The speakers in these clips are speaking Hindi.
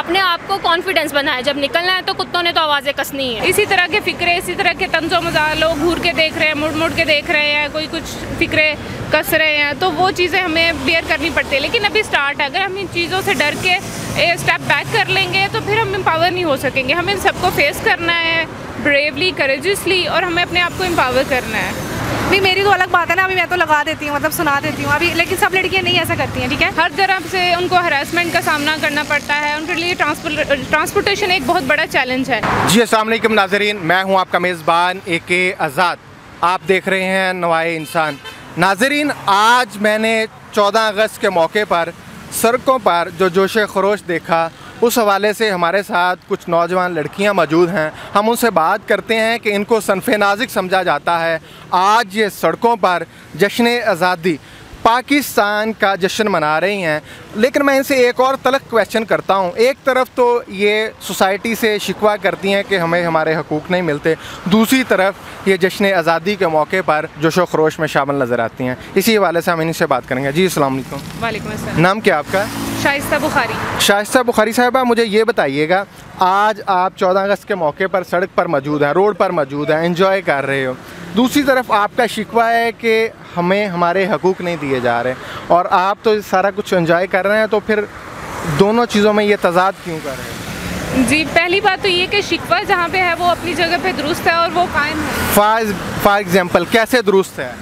अपने आप को कॉन्फिडेंस बनाए, जब निकलना है तो कुत्तों ने तो आवाज़ें कसनी है। इसी तरह के फ़िक्रे, इसी तरह के तंज़ो मज़ाक, लोग घूर के देख रहे हैं, मुड़ के देख रहे हैं, कोई कुछ फ़िक्रे कस रहे हैं, तो वो चीज़ें हमें बियर करनी पड़ती है। लेकिन अभी स्टार्ट है, अगर हम इन चीज़ों से डर के स्टेप बैक कर लेंगे तो फिर हम एम्पावर नहीं हो सकेंगे। हमें इन सबको फेस करना है ब्रेवली, करेजियसली, और हमें अपने आप को एम्पावर करना है। नहीं, मेरी तो अलग बात है ना, अभी मैं तो लगा देती हूँ, मतलब सुना देती हूँ अभी, लेकिन सब लड़कियाँ नहीं ऐसा करती हैं, ठीक है। हर तरफ से उनको हरासमेंट का सामना करना पड़ता है, उनके लिए ट्रांसपोर्टेशन एक बहुत बड़ा चैलेंज है। जी अस्सलाम वालेकुम नाज़रीन, मैं हूँ आपका मेज़बान AK आज़ाद। आप देख रहे हैं नवाए इंसान। नाज़रीन, आज मैंने 14 अगस्त के मौके पर सड़कों पर जो जोश खरोश देखा, उस हवाले से हमारे साथ कुछ नौजवान लड़कियां मौजूद हैं। हम उनसे बात करते हैं कि इनको सनफ़े नाज़िक समझा जाता है। आज ये सड़कों पर जश्न आज़ादी पाकिस्तान का जश्न मना रही हैं, लेकिन मैं इनसे एक और तलख क्वेश्चन करता हूँ। एक तरफ तो ये सोसाइटी से शिकवा करती हैं कि हमें हमारे हकूक़ नहीं मिलते, दूसरी तरफ ये जश्न आज़ादी के मौके पर जोशो खरोश में शामिल नज़र आती हैं। इसी हवाले से हम इनसे बात करेंगे। जी अस्सलाम वालेकुम। वालेकुम अस्सलाम। नाम क्या आपका? शाइस्ता बुखारी। शाइस्ता बुखारी साहिबा, मुझे ये बताइएगा, आज आप 14 अगस्त के मौके पर सड़क पर मौजूद हैं, रोड पर मौजूद हैं, एंजॉय कर रहे हो, दूसरी तरफ आपका शिकवा है कि हमें हमारे हकूक़ नहीं दिए जा रहे, और आप तो सारा कुछ एंजॉय कर रहे हैं, तो फिर दोनों चीज़ों में ये तज़ाद क्यों कर रहे हैं? जी, पहली बात तो ये कि शिकवा जहाँ पे है वो अपनी जगह पे दुरुस्त है और वो कायम है। फॉर एग्ज़ाम्पल कैसे दुरुस्त है?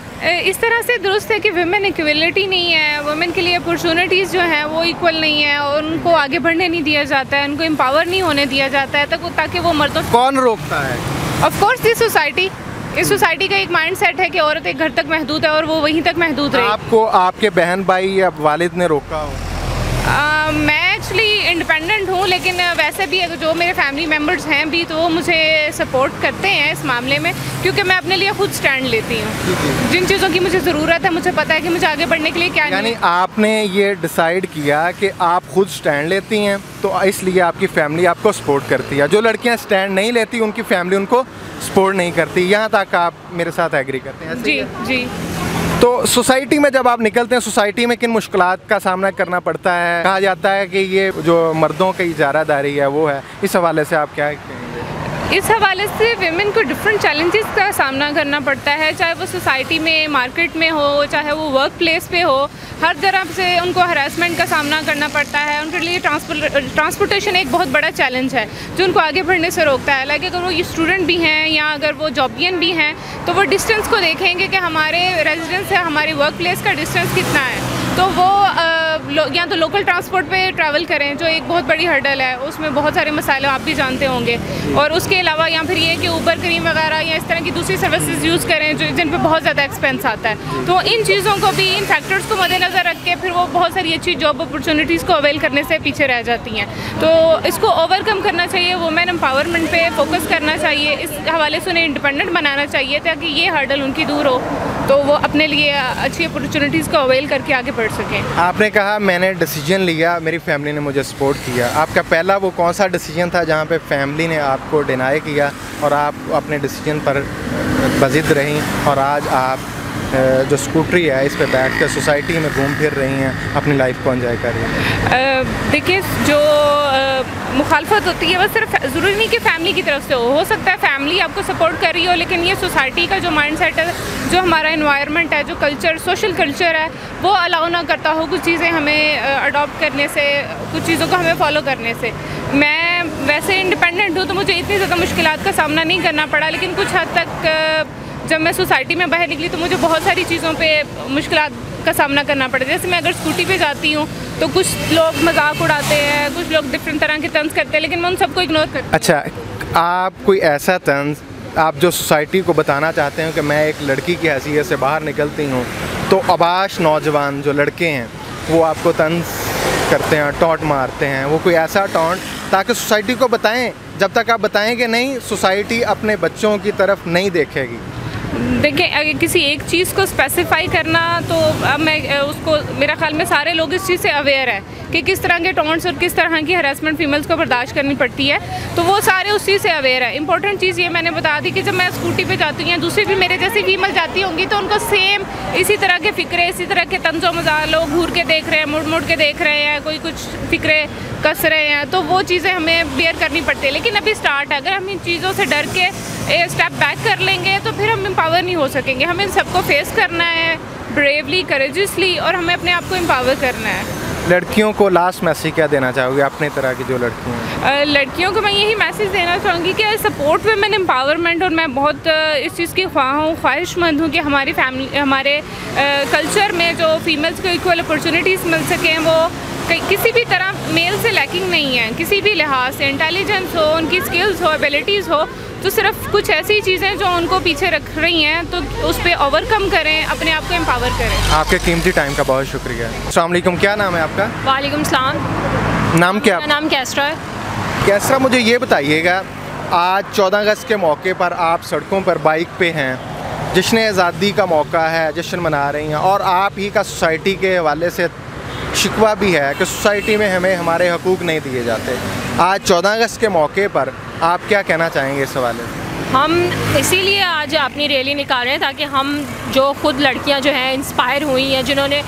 इस तरह से दुरुस्त है कि वुमेन इक्वलिटी नहीं है, वुमेन के लिए अपॉर्चुनिटीज़ जो हैं वो इक्वल नहीं है, और उनको आगे बढ़ने नहीं दिया जाता है, उनको एम्पावर नहीं होने दिया जाता है ताकि वो मर्दों। कौन रोकता है? Of course this society. इस सोसाइटी का एक माइंड सेट है कि औरत एक घर तक महदूद है और वो वहीं तक महदूद रहे। आपको आपके बहन भाई या वालिद ने रोका हो? मैं एक्चुअली इंडिपेंडेंट हूँ, लेकिन वैसे भी अगर जो मेरे फैमिली मेम्बर्स हैं भी तो वो मुझे सपोर्ट करते हैं इस मामले में, क्योंकि मैं अपने लिए खुद स्टैंड लेती हूँ। जिन चीज़ों की मुझे ज़रूरत है, मुझे पता है कि मुझे आगे बढ़ने के लिए क्या, यानी आपने ये डिसाइड किया कि आप खुद स्टैंड लेती हैं, तो इसलिए आपकी फैमिली आपको सपोर्ट करती है। जो लड़कियाँ स्टैंड नहीं लेती उनकी फैमिली उनको सपोर्ट नहीं करती। यहाँ तक आप मेरे साथ एग्री करते हैं? जी जी। तो सोसाइटी में जब आप निकलते हैं, सोसाइटी में किन मुश्किलात का सामना करना पड़ता है? कहा जाता है कि ये जो मर्दों की इजारादारी है वो है, इस हवाले से आप क्या कहेंगे? इस हवाले से विमेन को डिफरेंट चैलेंजेस का सामना करना पड़ता है, चाहे वो सोसाइटी में, मार्केट में हो, चाहे वो वर्क प्लेस पे हो। हर तरफ से उनको हरासमेंट का सामना करना पड़ता है। उनके लिए ट्रांसपोर्टेशन एक बहुत बड़ा चैलेंज है जो उनको आगे बढ़ने से रोकता है। लाइक अगर वो स्टूडेंट भी हैं या अगर वो जॉबियन भी हैं, तो वो डिस्टेंस को देखेंगे कि हमारे रेजिडेंस से हमारे वर्क प्लेस का डिस्टेंस कितना है, तो वो या तो लोकल ट्रांसपोर्ट पे ट्रैवल करें, जो एक बहुत बड़ी हर्डल है, उसमें बहुत सारे मसाइल आप भी जानते होंगे। और उसके अलावा या फिर ये कि ऊबर करीम वगैरह या इस तरह की दूसरी सर्विसेज यूज़ करें जो जिन पे बहुत ज़्यादा एक्सपेंस आता है। तो इन चीज़ों को भी, इन फैक्टर्स को मद्देनज़र रख के फिर वो बहुत सारी अच्छी जॉब अपॉर्चुनिटीज़ को अवेल करने से पीछे रह जाती हैं। तो इसको ओवरकम करना चाहिए, वुमेन एम्पावरमेंट पे फोकस करना चाहिए, इस हवाले से उन्हें इंडिपेंडेंट बनाना चाहिए ताकि ये हर्डल उनकी दूर हो, तो वो अपने लिए अच्छी अपॉर्चुनिटीज़ को अवेल करके आगे बढ़ सकें। आपने कहा मैंने डिसीजन लिया, मेरी फैमिली ने मुझे सपोर्ट किया। आपका पहला वो कौन सा डिसीजन था जहाँ पे फैमिली ने आपको डिनाई किया और आप अपने डिसीजन पर बज़िद रहीं, और आज आप जो स्कूटरी है इस पे बैठ कर सोसाइटी में घूम फिर रही हैं, अपनी लाइफ को एंजॉय कर रही हैं? देखिए, जो मुखालफत होती है वह सिर्फ ज़रूरी नहीं कि फैमिली की तरफ से हो सकता है फैमिली आपको सपोर्ट कर रही हो, लेकिन ये सोसाइटी का जो माइंड सेट है, जो हमारा एनवायरनमेंट है, जो कल्चर, सोशल कल्चर है, वो अलाउ ना करता हो कुछ चीज़ें हमें अडॉप्ट करने से, कुछ चीज़ों को हमें फॉलो करने से। मैं वैसे इंडिपेंडेंट हूँ तो मुझे इतनी ज़्यादा मुश्किलात का सामना नहीं करना पड़ा, लेकिन कुछ हद तक जब मैं सोसाइटी में बाहर निकली तो मुझे बहुत सारी चीज़ों पे मुश्किलात का सामना करना पड़ा। जैसे मैं अगर स्कूटी पे जाती हूँ तो कुछ लोग मजाक उड़ाते हैं, कुछ लोग डिफरेंट तरह के तंज करते हैं, लेकिन मैं उन सबको इग्नोर करती हूँ। अच्छा, आप कोई ऐसा तंज आप जो सोसाइटी को बताना चाहते हैं कि मैं एक लड़की की हैसियत से बाहर निकलती हूँ, तो अबाश नौजवान जो लड़के हैं वो आपको तंज करते हैं, टॉन्ट मारते हैं, वो कोई ऐसा टॉन्ट ताकि सोसाइटी को बताएं? जब तक आप बताएंगे नहीं, सोसाइटी अपने बच्चों की तरफ नहीं देखेगी। देखिए, अगर किसी एक चीज़ को स्पेसिफाई करना तो अब मैं उसको, मेरा ख्याल में सारे लोग इस चीज़ से अवेयर है कि किस तरह के टॉन्ट्स और किस तरह की हरासमेंट फीमेल्स को बर्दाश्त करनी पड़ती है, तो वो सारे उस चीज़ से अवेयर है। इंपॉर्टेंट चीज़ ये मैंने बता दी कि जब मैं स्कूटी पे जाती हूँ या दूसरी भी मेरे जैसी फीमेल जाती होंगी तो उनको सेम इसी तरह के फ़िक्रे, इसी तरह के तंज़ो मज़ाक, लोग घूर के देख रहे हैं, मुड़ मुड़ के देख रहे हैं, कोई कुछ फ़िक्रे कस रहे हैं, तो वो चीज़ें हमें बेयर करनी पड़ती है। लेकिन अभी स्टार्ट है, अगर हम इन चीज़ों से डर के स्टेप बैक कर लेंगे तो फिर हम एम्पावर नहीं हो सकेंगे। हमें इन सबको फेस करना है ब्रेवली, करेजियसली, और हमें अपने आप को एम्पावर करना है। लड़कियों को लास्ट मैसेज क्या देना चाहोगे अपने तरह की जो लड़कियाँ हैं? लड़कियों को मैं यही मैसेज देना चाहूँगी कि सपोर्ट वुमेन एम्पावरमेंट, और मैं बहुत इस चीज़ की ख्वाहिशमंद हूँ कि हमारी फैमिली, हमारे कल्चर में जो फीमेल्स को इक्वल अपॉर्चुनिटीज़ मिल सकें, वो किसी भी तरह मेल से लैकिंग नहीं है, किसी भी लिहाज से, इंटेलिजेंस हो, उनकी स्किल्स हो, एबिलिटीज़ हो, तो सिर्फ कुछ ऐसी चीज़ें जो उनको पीछे रख रही हैं तो उस पर ओवरकम करें, अपने आप को एम्पावर करें। आपके कीमती टाइम का बहुत शुक्रिया। अस्सलाम वालेकुम, क्या नाम है आपका? वालेकुम सलाम। नाम क्या? मेरा नाम कैसरा है। कैसरा, मुझे ये बताइएगा, आज 14 अगस्त के मौके पर आप सड़कों पर बाइक पे हैं, जश्न आज़ादी का मौका है, जश्न मना रही हैं, और आप ही का सोसाइटी के हवाले से शिकवा भी है कि सोसाइटी में हमें हमारे हकूक़ नहीं दिए जाते। आज 14 अगस्त के मौके पर आप क्या कहना चाहेंगे इस हवाले से? हम इसीलिए आज अपनी रैली निकाल रहे हैं ताकि हम जो खुद लड़कियां जो हैं इंस्पायर हुई हैं, जिन्होंने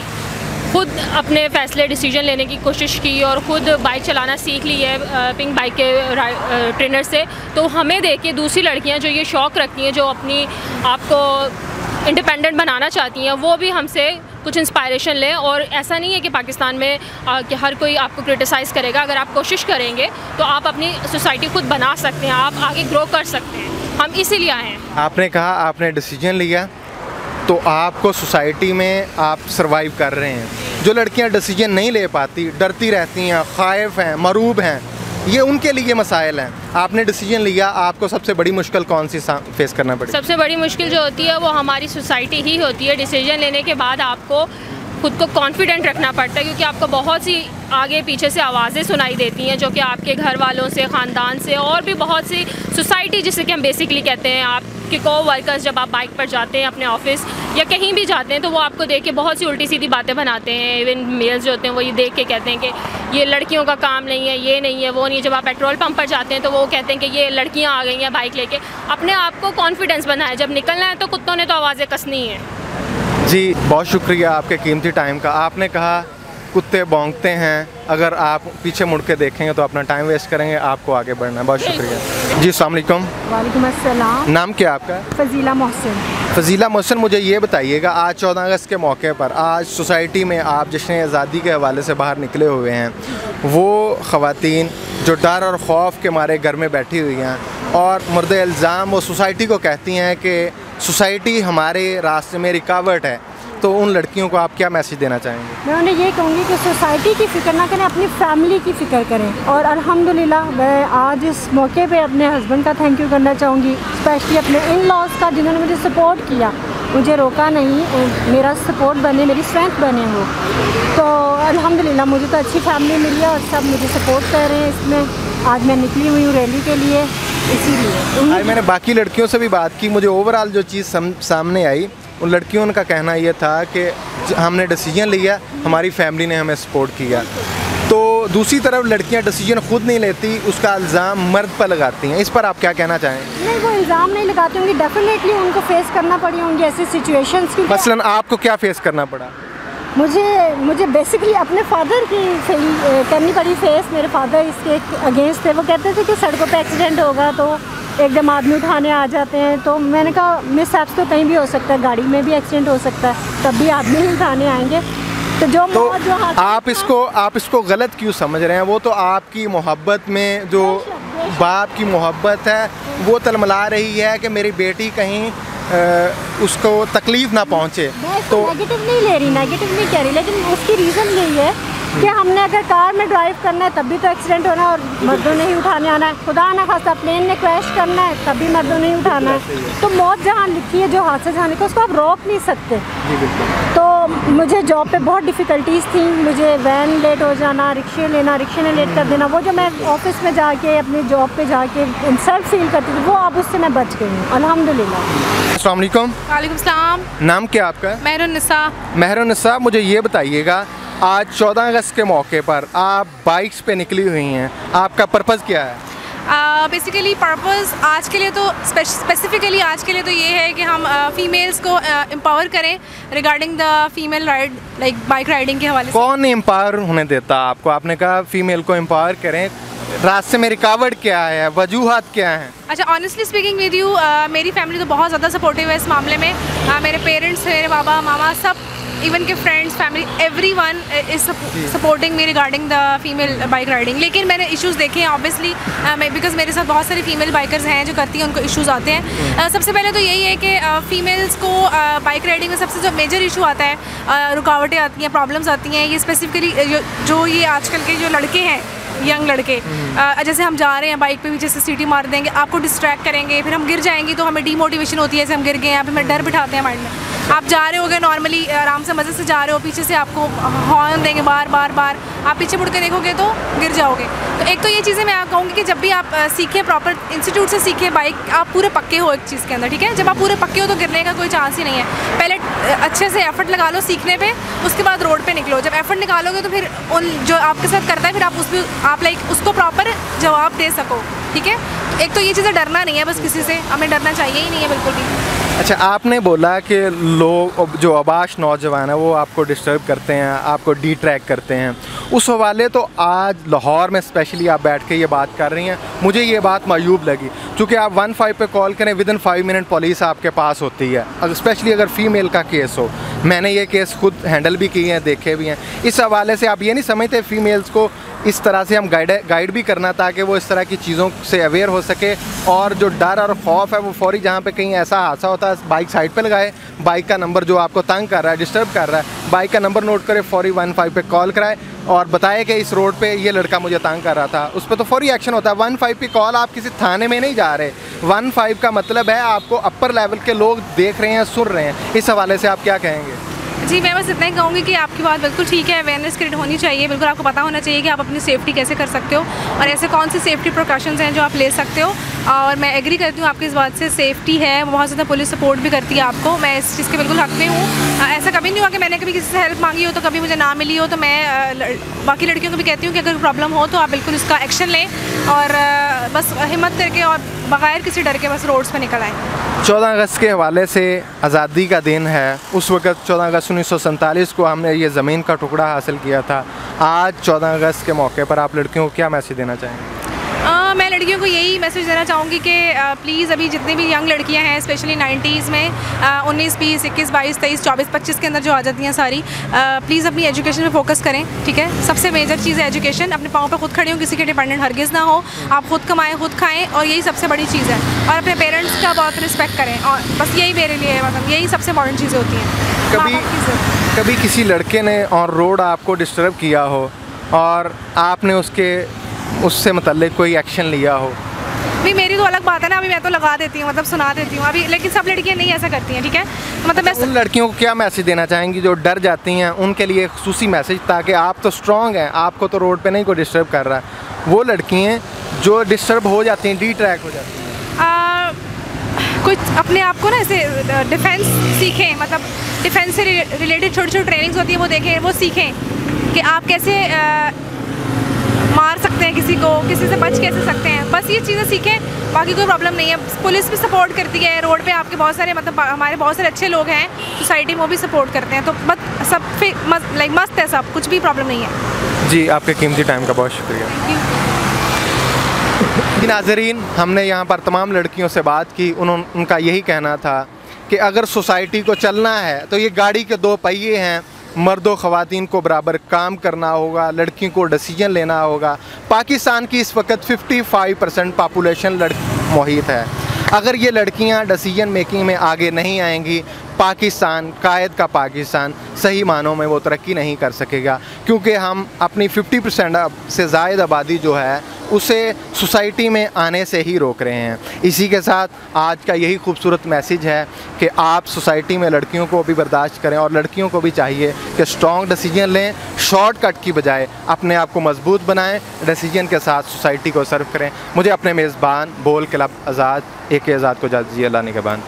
खुद अपने फ़ैसले डिसीजन लेने की कोशिश की और ख़ुद बाइक चलाना सीख ली है पिंक बाइक के ट्रेनर से, तो हमें देख के दूसरी लड़कियां जो ये शौक़ रखती हैं, जो अपनी आपको इंडिपेंडेंट बनाना चाहती हैं, वो भी हमसे कुछ इंस्पायरेशन लें। और ऐसा नहीं है कि पाकिस्तान में कि हर कोई आपको क्रिटिसाइज़ करेगा। अगर आप कोशिश करेंगे तो आप अपनी सोसाइटी खुद बना सकते हैं, आप आगे ग्रो कर सकते हैं। हम इसीलिए आए हैं। आपने कहा आपने डिसीजन लिया, तो आपको सोसाइटी में आप सरवाइव कर रहे हैं। जो लड़कियां डिसीजन नहीं ले पाती, डरती रहती हैं, ख़ाइफ हैं, मरूब हैं, ये उनके लिए मसाइल हैं। आपने डिसीजन लिया, आपको सबसे बड़ी मुश्किल कौन सी फेस करना पड़ी? सबसे बड़ी मुश्किल जो होती है वो हमारी सोसाइटी ही होती है। डिसीजन लेने के बाद आपको खुद को कॉन्फिडेंट रखना पड़ता है, क्योंकि आपको बहुत सी आगे पीछे से आवाज़ें सुनाई देती हैं जो कि आपके घर वालों से, ख़ानदान से, और भी बहुत सी सोसाइटी जिसे कि हम बेसिकली कहते हैं, आपके को-वर्कर्स, जब आप बाइक पर जाते हैं अपने ऑफिस या कहीं भी जाते हैं तो वो आपको देख के बहुत सी उल्टी सीधी बातें बनाते हैं। इवन मेल्स जो होते हैं वो ये देख के कहते हैं कि ये लड़कियों का काम नहीं है, ये नहीं है, वो नहीं है। जब आप पेट्रोल पंप पर जाते हैं तो वो कहते हैं कि ये लड़कियाँ आ गई हैं बाइक लेके। अपने आप को कॉन्फिडेंस बनाए, जब निकलना है तो कुत्तों ने तो आवाज़ें कसनी है। जी, बहुत शुक्रिया आपके कीमती टाइम का। आपने कहा कुत्ते भौंकते हैं, अगर आप पीछे मुड़ के देखेंगे तो अपना टाइम वेस्ट करेंगे, आपको आगे बढ़ना है। बहुत शुक्रिया जी। अस्सलाम वालेकुम। वालेकुम अस्सलाम। नाम क्या आपका? फजीला मोहसिन। फजीला मोहसिन, मुझे ये बताइएगा, आज 14 अगस्त के मौके पर आज सोसाइटी में आप जश्न आज़ादी के हवाले से बाहर निकले हुए हैं, वो ख़वातीन जो डर और खौफ के मारे घर में बैठी हुई हैं और मुर्द इल्ज़ाम वो सोसाइटी को कहती हैं कि सोसाइटी हमारे रास्ते में रुकावट है, तो उन लड़कियों को आप क्या मैसेज देना चाहेंगे? मैं उन्हें ये कहूँगी कि सोसाइटी की फ़िक्र ना करें, अपनी फैमिली की फ़िक्र करें। और अल्हम्दुलिल्लाह मैं आज इस मौके पे अपने हस्बैंड का थैंक यू करना चाहूँगी, स्पेशली अपने इन लॉज का, जिन्होंने मुझे सपोर्ट किया, मुझे रोका नहीं, मेरा सपोर्ट बने, मेरी स्ट्रेंथ बने वो। तो अल्हम्दुलिल्लाह मुझे तो अच्छी फैमिली मिली है और सब मुझे सपोर्ट कर रहे हैं इसमें। आज मैं निकली हुई हूँ रैली के लिए, इसीलिए। आज मैंने बाकी लड़कियों से भी बात की, मुझे ओवरऑल जो चीज़ सामने आई, उन लड़कियों का कहना ये था कि हमने डिसीजन लिया, हमारी फैमिली ने हमें सपोर्ट किया। तो दूसरी तरफ लड़कियां डिसीजन खुद नहीं लेती, उसका इल्ज़ाम मर्द पर लगाती हैं। इस पर आप क्या कहना चाहें? नहीं, वो इल्ज़ाम नहीं लगाती होंगी, डेफिनेटली उनको फेस करना पड़ी होंगी ऐसी सिचुएशंस की। मसलन आपको क्या फेस करना पड़ा? मुझे बेसिकली अपने फादर की करनी पड़ी फेस। मेरे फादर इसके अगेंस्ट थे, वो कहते थे कि सड़कों पे एक्सीडेंट होगा तो एकदम आदमी उठाने आ जाते हैं। तो मैंने कहा मिसहैप्स तो कहीं भी हो सकता है, गाड़ी में भी एक्सीडेंट हो सकता है, तब भी आदमी ही उठाने आएंगे। तो आप इसको गलत क्यों समझ रहे हैं? वो तो आपकी मोहब्बत में, जो बाप की मोहब्बत है वो तलमला रही है कि मेरी बेटी कहीं उसको तकलीफ़ ना पहुँचे। तो नेगेटिव नहीं ले रही, नेगेटिव नहीं कह रही, लेकिन उसकी रीज़न यही है कि हमने अगर कार में ड्राइव करना है तब भी तो एक्सीडेंट होना है और मर्दों ने ही उठाने आना है। खुदा ना खास्ता प्लेन ने क्रैश करना है तब भी मर्दों ने ही उठाना है। तो मौत जहाँ लिखी है, जो हादसा जहाँ लिखा है, उसको आप रोक नहीं सकते। तो मुझे जॉब पे बहुत डिफ़िकल्टीज़ थी, मुझे वैन लेट हो जाना, रिक्शे ने लेट कर देना, वो जो मैं ऑफिस में जाके अपनी जॉब पे जाके इंसल्ट फील करती थी, वो अब उससे मैं बच गई हूँ अल्हम्दुलिल्लाह। अस्सलाम वालेकुम। वालेकुम सलाम। नाम क्या आपका? मेहरुन्निसा। मेहरुन्निसा, मुझे ये बताइएगा, आज 14 अगस्त के मौके पर आप बाइक्स पे निकली हुई हैं, आपका पर्पज़ क्या है? बेसिकली पर्पस आज के लिए तो स्पेसिफिकली आज के लिए तो ये है कि हम फीमेल्स को एम्पावर करें regarding the female ride, like bike riding के हवाले से। कौन एम्पावर होने देता आपको? आपने कहा फीमेल को एम्पावर करें, रास्ते में रुकावट क्या है, वजूहात क्या हैं? अच्छा, ऑनेस्टली स्पीकिंग विद यू, मेरी फैमिली तो बहुत ज़्यादा सपोर्टिव है इस मामले में। मेरे पेरेंट्स, मेरे बाबा मामा, सब, इवन के friends, family, everyone is supporting me regarding the female bike riding. लेकिन मैंने इश्यूज़ देखे हैं ऑब्वियसली, बिकॉज मेरे साथ बहुत सारी फीमेल बाइकर्स हैं जो करती हैं, उनको इश्यूज़ आते हैं। सबसे पहले तो यही है कि फ़ीमेल्स को बाइक राइडिंग में सबसे जो मेजर इशू आता है, रुकावटें आती हैं, प्रॉब्लम्स आती हैं, ये स्पेसिफिकली जो ये आजकल के जो लड़के हैं, यंग लड़के, जैसे हम जा रहे हैं बाइक पे, पीछे से सीटी मार देंगे, आपको डिस्ट्रैक्ट करेंगे, फिर हम गिर जाएंगे तो हमें डीमोटिवेशन होती है, जैसे हम गिर गए हैं, फिर हमें डर बिठाते हैं माइंड में। आप जा रहे होगे नॉर्मली आराम से मज़े से जा रहे हो, पीछे से आपको हॉर्न देंगे बार बार, आप पीछे मुड़ के देखोगे तो गिर जाओगे। तो एक तो ये चीज़ें मैं कहूँगी कि जब भी आप सीखें, प्रॉपर इंस्टीट्यूट से सीखें बाइक, आप पूरे पक्के हो एक चीज़ के अंदर, ठीक है? जब आप पूरे पक्के हो तो गिरने का कोई चांस ही नहीं है। पहले अच्छे से एफर्ट लगा लो सीखने पे, उसके बाद रोड पे निकलो। जब एफर्ट निकालोगे तो फिर उन जो आपके साथ करता है, फिर आप लाइक उसको प्रॉपर जवाब दे सको, ठीक है? एक तो ये चीज़ें, डरना नहीं है बस किसी से, हमें डरना चाहिए ही नहीं है बिल्कुल भी। अच्छा, आपने बोला कि लोग जो अबाश नौजवान है वो आपको डिस्टर्ब करते हैं, आपको डिट्रैक्ट करते हैं, उस हवाले तो आज लाहौर में स्पेशली आप बैठ के ये बात कर रही हैं, मुझे ये बात मायूब लगी, क्योंकि आप 15 पे कॉल करें, विदिन 5 मिनट पुलिस आपके पास होती है, स्पेशली अगर फ़ीमेल का केस हो। मैंने ये केस खुद हैंडल भी किए हैं, देखे भी हैं। इस हवाले से आप ये नहीं समझते फ़ीमेल्स को इस तरह से हम गाइड भी करना, ताकि वो इस तरह की चीज़ों से अवेयर हो सके, और जो डर और खौफ है वो फौरी जहाँ पे कहीं ऐसा हादसा होता है, बाइक साइड पे लगाए, बाइक का नंबर जो आपको तंग कर रहा है, डिस्टर्ब कर रहा है, बाइक का नंबर नोट करे, फौरी 15 पे कॉल कराए और बताए कि इस रोड पे ये लड़का मुझे तंग कर रहा था, उस पर तो फौरी एक्शन होता है। 15 पे कॉल, आप किसी थाने में नहीं जा रहे। 15 का मतलब है आपको अपर लेवल के लोग देख रहे हैं, सुन रहे हैं। इस हवाले से आप क्या कहेंगे? जी, मैं बस इतना ही कहूँगी कि आपकी बात बिल्कुल ठीक है, अवेयरनेस क्रिएट होनी चाहिए, बिल्कुल आपको पता होना चाहिए कि आप अपनी सेफ्टी कैसे कर सकते हो और ऐसे कौन सी सेफ्टी प्रिकॉशंस हैं जो आप ले सकते हो। और मैं एग्री करती हूँ आपकी इस बात से, सेफ्टी है, बहुत ज़्यादा पुलिस सपोर्ट भी करती है आपको, मैं इस चीज़ के बिल्कुल हक में हूँ। ऐसा कभी नहीं हुआ कि मैंने कभी किसी से हेल्प मांगी हो तो कभी मुझे ना मिली हो, तो मैं बाकी लड़कियों को भी कहती हूँ कि अगर प्रॉब्लम हो तो आप बिल्कुल इसका एक्शन लें और बस हिम्मत करके और बगैर किसी डर के बस रोड्स पर निकल आएँ। 14 अगस्त के हवाले से आज़ादी का दिन है, उस वक़्त 14 अगस्त 1947 को हमने ये ज़मीन का टुकड़ा हासिल किया था। आज 14 अगस्त के मौके पर आप लड़कियों को क्या मैसेज देना चाहेंगे? मैं लड़कियों को यही मैसेज देना चाहूँगी कि प्लीज़ अभी जितनी भी यंग लड़कियां हैं, स्पेशली 90s में 19, 20, 21, 22, 23, 24, 25 के अंदर जो आ जाती हैं सारी, प्लीज़ अपनी एजुकेशन पे फोकस करें, ठीक है? सबसे मेजर चीज़ है एजुकेशन, अपने पाँव पर खुद खड़े हो, किसी के डिपेंडेंट हरगिज़ ना हो, आप खुद कमाएँ, खुद खाएँ, और यही सबसे बड़ी चीज़ है। और अपने पेरेंट्स का बहुत रिस्पेक्ट करें, और बस यही मेरे लिए, मतलब यही सबसे इंपॉर्टेंट चीज़ें होती हैं। कभी किसी लड़के ने ऑन रोड आपको डिस्टर्ब किया हो और आपने उससे मतलब कोई एक्शन लिया हो? नहीं, मेरी तो अलग बात है ना, अभी मैं तो लगा देती हूँ, मतलब सुना देती हूँ अभी, लेकिन सब लड़कियाँ नहीं ऐसा करती हैं, ठीक है? तो मतलब मैं उन लड़कियों को क्या मैसेज देना चाहेंगी जो डर जाती हैं, उनके लिए खुसूसी मैसेज, ताकि आप तो स्ट्रॉन्ग हैं, आपको तो रोड पे नहीं कोई डिस्टर्ब कर रहा है, वो लड़की हैं जो डिस्टर्ब हो जाती हैं, डिट्रैक्ट हो जाती हैं, कुछ अपने आप को ना ऐसे डिफेंस सीखें, मतलब डिफेंस से रिलेटेड छोटी छोटी ट्रेनिंग्स होती है, वो देखें, वो सीखें कि आप कैसे मार सकते हैं किसी को, किसी से बच कैसे सकते हैं, बस ये चीज़ें सीखें, बाकी कोई प्रॉब्लम नहीं है। पुलिस भी सपोर्ट करती है, रोड पे आपके बहुत सारे, मतलब हमारे बहुत सारे अच्छे लोग हैं सोसाइटी में, वो भी सपोर्ट करते हैं, तो बस सब लाइक मस्त है, सब कुछ भी प्रॉब्लम नहीं है। जी, आपके कीमती टाइम का बहुत शुक्रिया। नाज़रीन, हमने यहाँ पर तमाम लड़कियों से बात की, उनका यही कहना था कि अगर सोसाइटी को चलना है तो ये गाड़ी के दो पहिए हैं, मर्दों ख़वातीन को बराबर काम करना होगा, लड़कियों को डिसीजन लेना होगा। पाकिस्तान की इस वक्त 55% पॉपुलेशन मुहित है। अगर ये लड़कियां डिसीजन मेकिंग में आगे नहीं आएंगी पाकिस्तान, कायद का पाकिस्तान सही मानों में वो तरक्की नहीं कर सकेगा, क्योंकि हम अपनी 50% से ज़ायद आबादी जो है उसे सोसाइटी में आने से ही रोक रहे हैं। इसी के साथ आज का यही खूबसूरत मैसेज है कि आप सोसाइटी में लड़कियों को भी बर्दाश्त करें और लड़कियों को भी चाहिए कि स्ट्रॉन्ग डिसीजन लें, शॉर्टकट की बजाय अपने आप को मजबूत बनाएं, डिसीजन के साथ सोसाइटी को सर्व करें। मुझे अपने मेज़बान बोल क्लब आज़ाद AK आज़ाद को इजाज़त दीजिए। अल्लाह निगहबान।